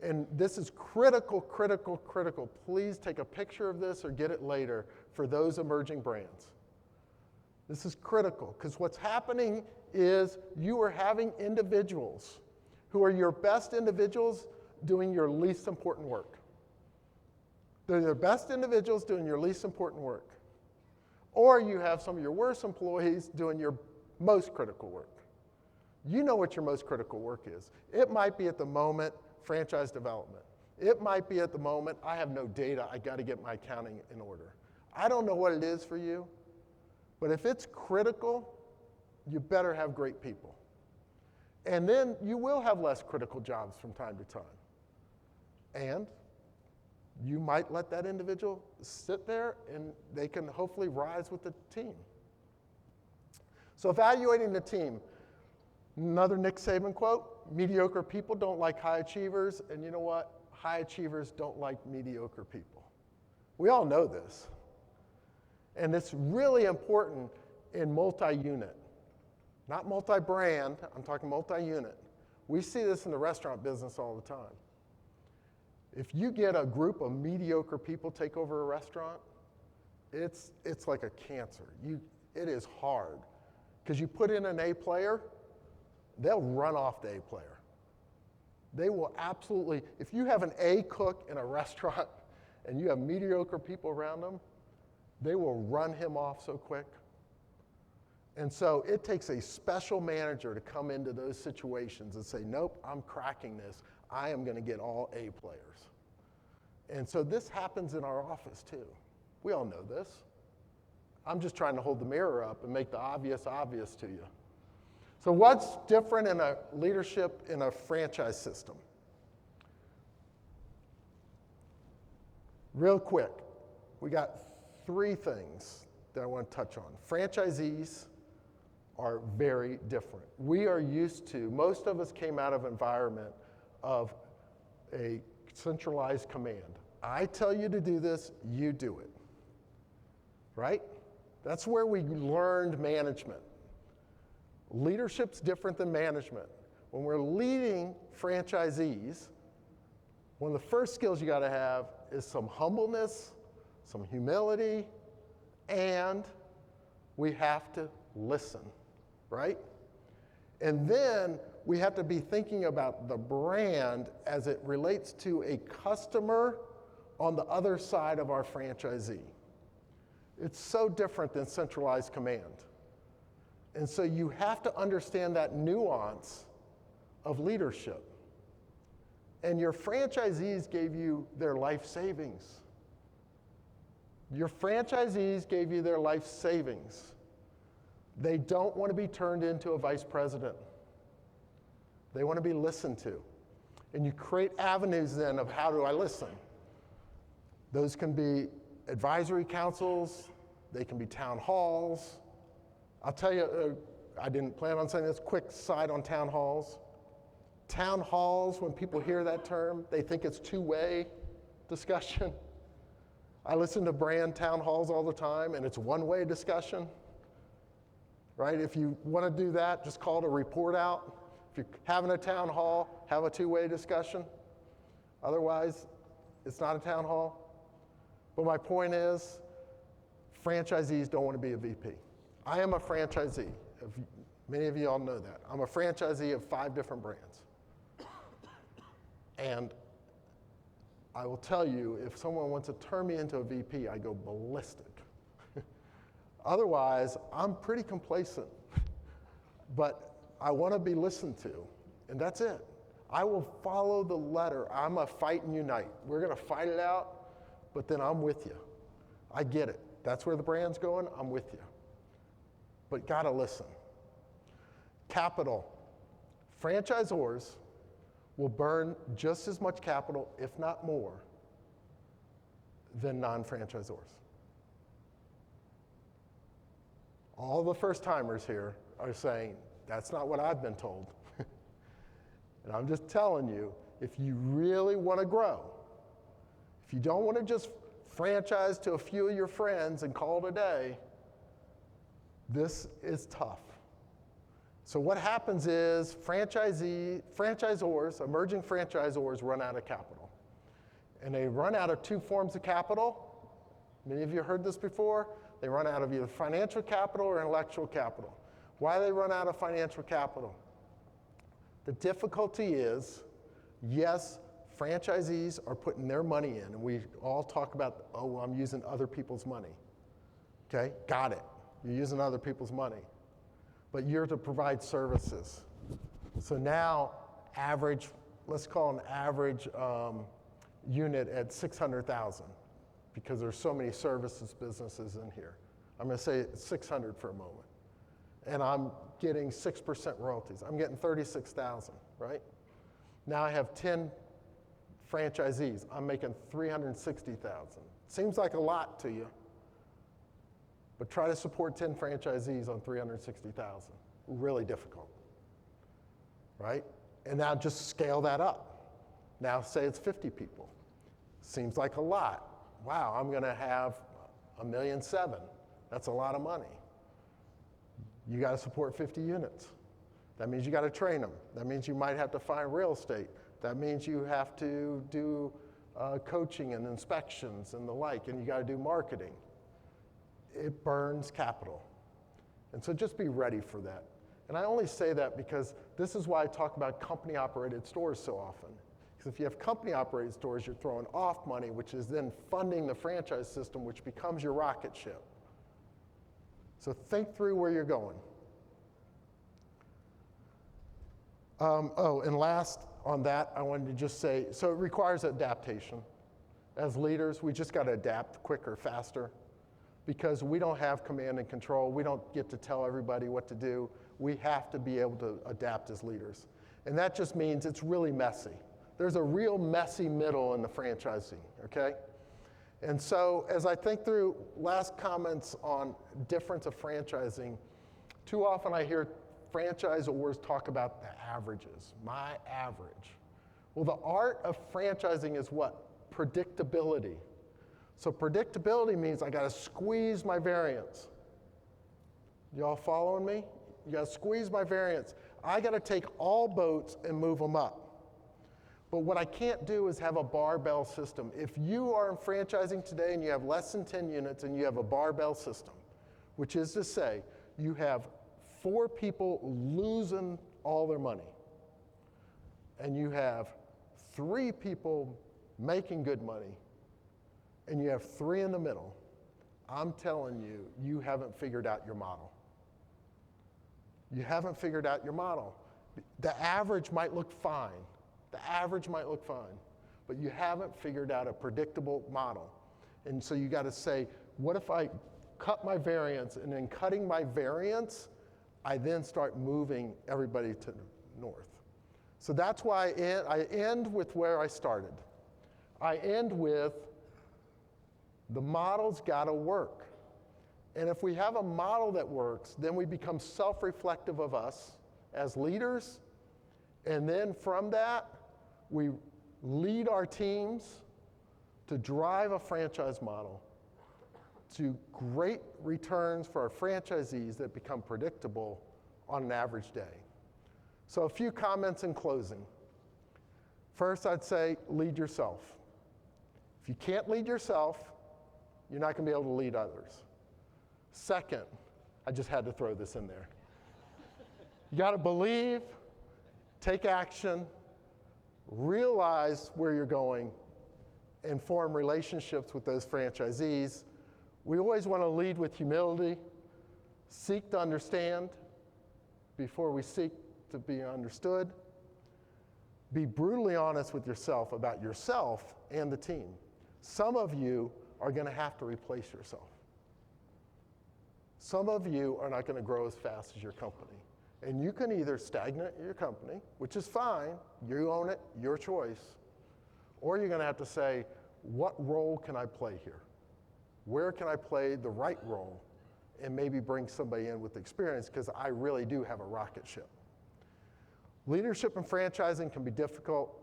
And this is critical, critical, critical. Please take a picture of this or get it later for those emerging brands. This is critical because what's happening is you are having individuals who are your best individuals doing your least important work. They're your best individuals doing your least important work. Or you have some of your worst employees doing your most critical work. You know what your most critical work is. It might be at the moment franchise development. It might be at the moment I have no data, I got to get my accounting in order. I don't know what it is for you, but if it's critical, you better have great people. And then you will have less critical jobs from time to time. And you might let that individual sit there and they can hopefully rise with the team. So evaluating the team. Another Nick Saban quote, mediocre people don't like high achievers, and you know what? High achievers don't like mediocre people. We all know this. And it's really important in multi-unit, not multi-brand, I'm talking multi-unit. We see this in the restaurant business all the time. If you get a group of mediocre people take over a restaurant, it's like a cancer. It is hard. Because you put in an A player, they'll run off the A player. They will absolutely, if you have an A cook in a restaurant and you have mediocre people around them, they will run him off so quick. And so it takes a special manager to come into those situations and say, nope, I'm cracking this. I am going to get all A players. And so this happens in our office too. We all know this. I'm just trying to hold the mirror up and make the obvious obvious to you. So what's different in a leadership in a franchise system? Real quick, we got 3 things that I want to touch on. Franchisees are very different. We are used to, most of us came out of an environment of a centralized command. I tell you to do this, you do it. Right? That's where we learned management. Leadership's different than management. When we're leading franchisees, one of the first skills you got to have is some humbleness, some humility, and we have to listen, right? And then we have to be thinking about the brand as it relates to a customer on the other side of our franchisee. It's so different than centralized command. And so you have to understand that nuance of leadership. And your franchisees gave you their life savings. Your franchisees gave you their life savings. They don't want to be turned into a vice president. They want to be listened to. And you create avenues then of how do I listen? Those can be advisory councils, they can be town halls. I'll tell you, I didn't plan on saying this, quick side on town halls. Town halls, when people hear that term, they think it's two-way discussion. I listen to brand town halls all the time, and it's one-way discussion, right? If you want to do that, just call it a report out. If you're having a town hall, have a two-way discussion. Otherwise, it's not a town hall. But my point is, franchisees don't want to be a VP. I am a franchisee. Many of you all know that. I'm a franchisee of 5 different brands. And I will tell you, if someone wants to turn me into a VP, I go ballistic. Otherwise, I'm pretty complacent. But I want to be listened to, and that's it. I will follow the letter. I'm a fight and unite. We're going to fight it out, but then I'm with you. I get it. That's where the brand's going. I'm with you. But got to listen. Capital. Franchisors will burn just as much capital, if not more, than non-franchisors. All the first-timers here are saying, that's not what I've been told. And I'm just telling you, if you really want to grow, if you don't want to just franchise to a few of your friends and call it a day, this is tough. So what happens is franchisors, emerging franchisors run out of capital. And they run out of 2 forms of capital. Many of you heard this before. They run out of either financial capital or intellectual capital. Why do they run out of financial capital? The difficulty is, yes, franchisees are putting their money in, and we all talk about, oh, well, I'm using other people's money. Okay, got it. You're using other people's money. But you're to provide services. So now, average, let's call an average unit at 600,000, because there's so many services businesses in here. I'm going to say 600 for a moment. And I'm getting 6% royalties. I'm getting 36,000, right? Now I have 10 franchisees. I'm making 360,000. Seems like a lot to you, but try to support 10 franchisees on 360,000. Really difficult. right? And now just scale that up. Now say it's 50 people. Seems like a lot. Wow, I'm gonna have $1.7 million. That's a lot of money. You gotta support 50 units. That means you gotta train them. That means you might have to find real estate. That means you have to do coaching and inspections and the like, and you gotta do marketing. It burns capital. And so just be ready for that. And I only say that because this is why I talk about company-operated stores so often. Because if you have company-operated stores, you're throwing off money, which is then funding the franchise system, which becomes your rocket ship. So think through where you're going. And last on that, I wanted to just say, so it requires adaptation. As leaders, we just got to adapt quicker, faster, because we don't have command and control. We don't get to tell everybody what to do. We have to be able to adapt as leaders. And that just means it's really messy. There's a real messy middle in the franchising, okay? And so as I think through last comments on difference of franchising, too often I hear franchisors talk about the averages, my average. Well, the art of franchising is what? Predictability. So predictability means I gotta squeeze my variance. Y'all following me? You gotta squeeze my variance. I gotta take all boats and move them up. But what I can't do is have a barbell system. If you are in franchising today and you have less than 10 units and you have a barbell system, which is to say you have 4 people losing all their money, and you have 3 people making good money, and you have 3 in the middle, I'm telling you, you haven't figured out your model. You haven't figured out your model. The average might look fine. The average might look fine, but you haven't figured out a predictable model. And so you got to say, what if I cut my variance, and in cutting my variance, I then start moving everybody to the north. So that's why I end with where I started. I end with the model's got to work. And if we have a model that works, then we become self-reflective of us as leaders. And then from that, we lead our teams to drive a franchise model to great returns for our franchisees that become predictable on an average day. So a few comments in closing. First, I'd say lead yourself. If you can't lead yourself, you're not going to be able to lead others. Second, I just had to throw this in there. You got to believe, take action, realize where you're going, and form relationships with those franchisees. We always want to lead with humility, seek to understand before we seek to be understood. Be brutally honest with yourself about yourself and the team. Some of you are going to have to replace yourself. Some of you are not going to grow as fast as your company. And you can either stagnate your company, which is fine, you own it, your choice, or you're going to have to say, what role can I play here? Where can I play the right role and maybe bring somebody in with experience, because I really do have a rocket ship. Leadership in franchising can be difficult,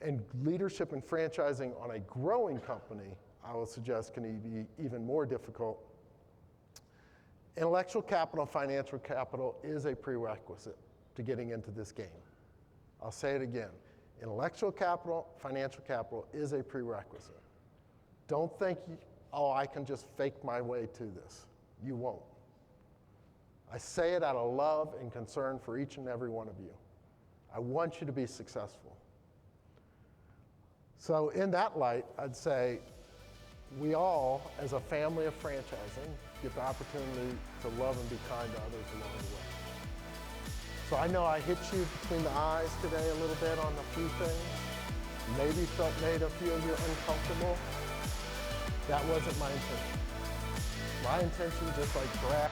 and leadership in franchising on a growing company, I would suggest, can be even more difficult. Intellectual capital and financial capital is a prerequisite to getting into this game. I'll say it again. Intellectual capital, financial capital is a prerequisite. Don't think, oh, I can just fake my way to this. You won't. I say it out of love and concern for each and every one of you. I want you to be successful. So in that light, I'd say we all, as a family of franchising, get the opportunity to love and be kind to others along the way. So I know I hit you between the eyes today a little bit on a few things. Maybe made a few of you uncomfortable. That wasn't my intention. My intention, just like Brad